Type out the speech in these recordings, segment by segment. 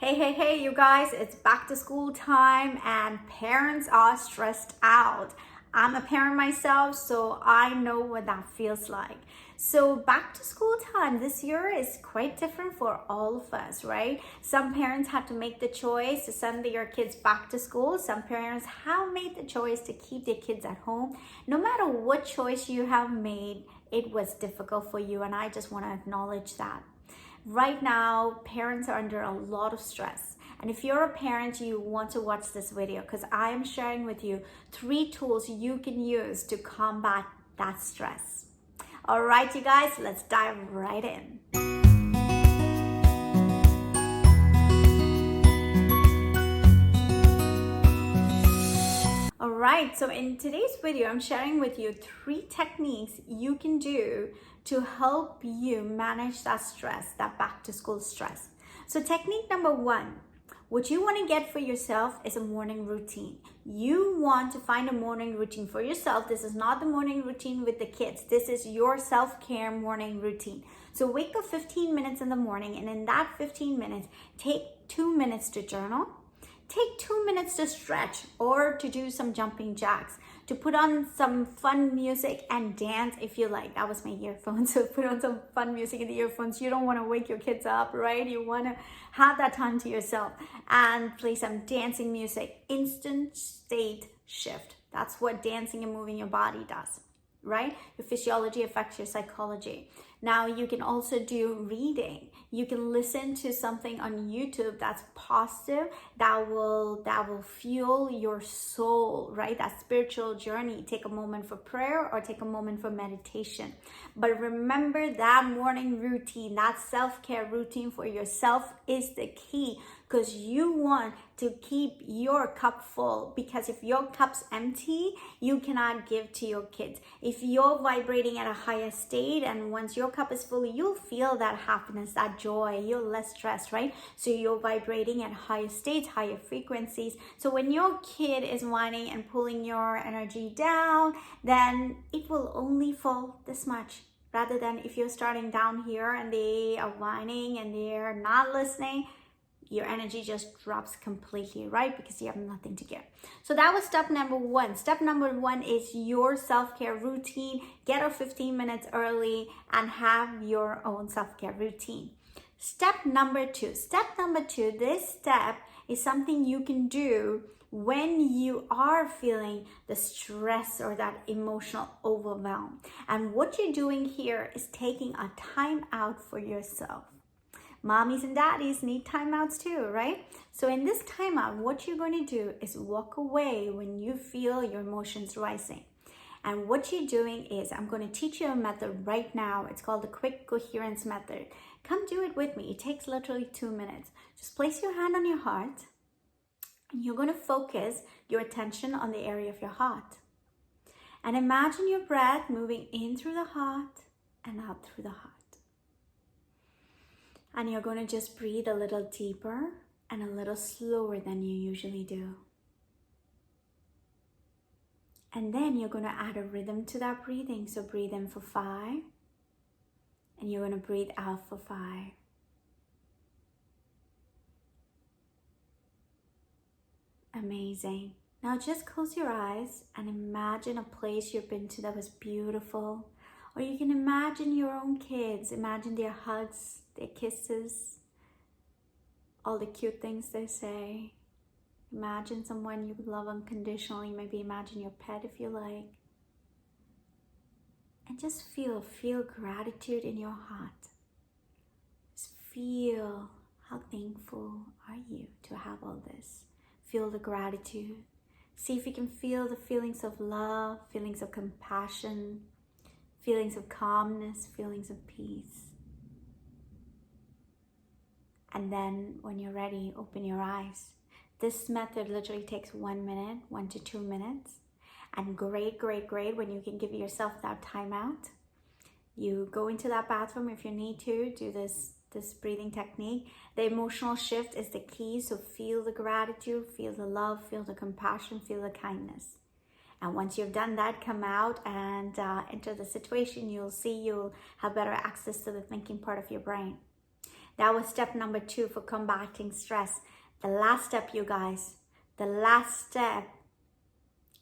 Hey, you guys, it's back to school time and parents are stressed out. I'm a parent myself, so I know what that feels like. So, back to school time this year is quite different for all of us, right? Some parents had to make the choice to send their kids back to school. Some parents have made the choice to keep their kids at home. No matter what choice you have made, it was difficult for you, and I just want to acknowledge that. Right now, parents are under a lot of stress. And if you're a parent, you want to watch this video because I am sharing with you 3 tools you can use to combat that stress. All right, you guys, let's dive right in. All right, so in today's video, I'm sharing with you 3 techniques you can do to help you manage that stress, that back to school stress. So technique number 1, what you want to get for yourself is a morning routine. You want to find a morning routine for yourself. This is not the morning routine with the kids. This is your self-care morning routine. So wake up 15 minutes in the morning, and in that 15 minutes, take 2 minutes to journal. Take 2 minutes to stretch or to do some jumping jacks, to put on some fun music and dance if you like. That was my earphones. So put on some fun music in the earphones. You don't want to wake your kids up, right? You want to have that time to yourself and play some dancing music. Instant state shift. That's what dancing and moving your body does, right? Your physiology affects your psychology. Now you can also do reading. You can listen to something on YouTube that's positive, that will fuel your soul, right? That spiritual journey. Take a moment for prayer or take a moment for meditation. But remember that morning routine, that self-care routine for yourself is the key, because you want to keep your cup full, because if your cup's empty, you cannot give to your kids. If you're vibrating at a higher state, and once your cup is full, you'll feel that happiness, that joy, you're less stressed, right? So you're vibrating at higher states, higher frequencies. So when your kid is whining and pulling your energy down, then it will only fall this much. Rather than if you're starting down here and they are whining and they're not listening, your energy just drops completely, right? Because you have nothing to give. So that was step number 1. Step number 1 is your self-care routine. Get up 15 minutes early and have your own self-care routine. Step number 2. This step is something you can do when you are feeling the stress or that emotional overwhelm. And what you're doing here is taking a time out for yourself. Mommies and daddies need timeouts too, right? So in this timeout, what you're going to do is walk away when you feel your emotions rising. And what you're doing is, I'm going to teach you a method right now. It's called the quick coherence method. Come do it with me. It takes literally 2 minutes. Just place your hand on your heart, and you're going to focus your attention on the area of your heart. And imagine your breath moving in through the heart and out through the heart. And you're going to just breathe a little deeper and a little slower than you usually do. And then you're going to add a rhythm to that breathing. So breathe in for 5. And you're going to breathe out for 5. Amazing. Now just close your eyes and imagine a place you've been to that was beautiful. Or you can imagine your own kids. Imagine their hugs, their kisses, all the cute things they say. Imagine someone you love unconditionally. Maybe imagine your pet if you like. And just feel gratitude in your heart. Just feel how thankful are you to have all this. Feel the gratitude. See if you can feel the feelings of love, feelings of compassion, feelings of calmness, feelings of peace. And then when you're ready, open your eyes. This method literally takes 1 minute, 1 to 2 minutes. And great when you can give yourself that time out. You go into that bathroom if you need to, do this breathing technique. The emotional shift is the key. So feel the gratitude, feel the love, feel the compassion, feel the kindness. And once you've done that, come out and enter the situation. You'll have better access to the thinking part of your brain. That was step number 2 for combating stress. The last step, you guys, the last step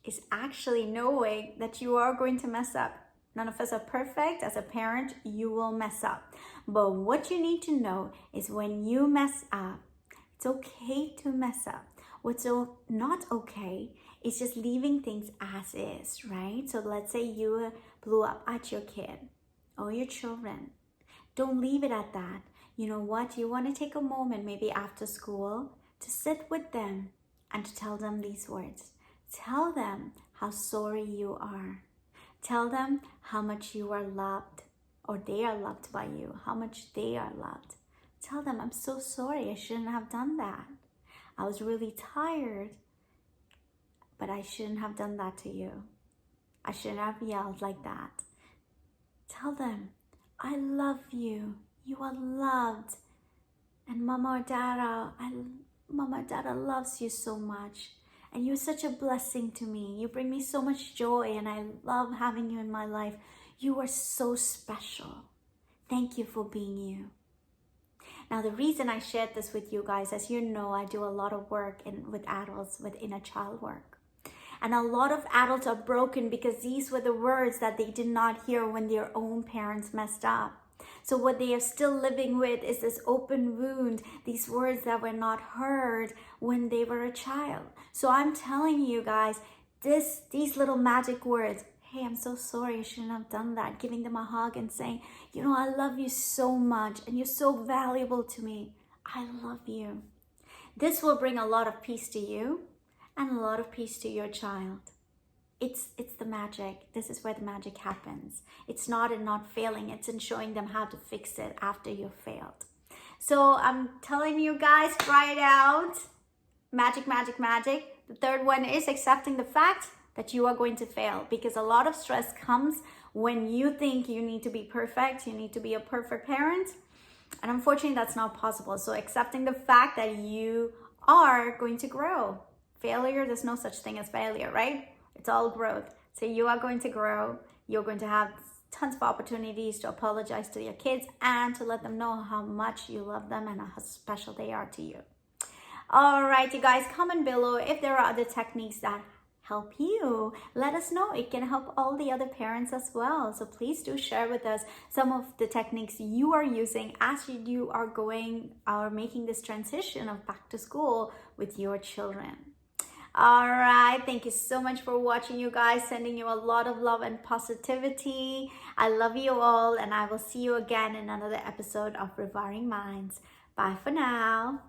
is actually knowing that you are going to mess up. None of us are perfect. As a parent, you will mess up. But what you need to know is when you mess up, it's okay to mess up. What's not okay is just leaving things as is, right? So let's say you blew up at your kid or your children. Don't leave it at that. You know what? You want to take a moment, maybe after school, to sit with them and to tell them these words. Tell them how sorry you are. Tell them how much you are loved, or they are loved by you, how much they are loved. Tell them, I'm so sorry, I shouldn't have done that. I was really tired, but I shouldn't have done that to you. I shouldn't have yelled like that. Tell them, I love you. You are loved. And Mama or Dada loves you so much. And you're such a blessing to me. You bring me so much joy, and I love having you in my life. You are so special. Thank you for being you. Now, the reason I shared this with you guys, as you know, I do a lot of work with adults with inner child work. And a lot of adults are broken because these were the words that they did not hear when their own parents messed up. So what they are still living with is this open wound, these words that were not heard when they were a child. So I'm telling you guys, these little magic words, hey, I'm so sorry, I shouldn't have done that. Giving them a hug and saying, you know, I love you so much and you're so valuable to me. I love you. This will bring a lot of peace to you and a lot of peace to your child. It's the magic. This is where the magic happens. It's not in not failing. It's in showing them how to fix it after you've failed. So I'm telling you guys, try it out. Magic, magic, magic. The third one is accepting the fact that you are going to fail, because a lot of stress comes when you think you need to be perfect. You need to be a perfect parent. And unfortunately, that's not possible. So accepting the fact that you are going to grow. Failure, there's no such thing as failure, right? It's all growth. So you are going to grow. You're going to have tons of opportunities to apologize to your kids and to let them know how much you love them and how special they are to you. All right, you guys, comment below if there are other techniques that help you. Let us know. It can help all the other parents as well. So please do share with us some of the techniques you are using as you are going or making this transition of back to school with your children. All right, thank you so much for watching, you guys. Sending you a lot of love and positivity. I love you all, and I will see you again in another episode of Reviving Minds. Bye for now.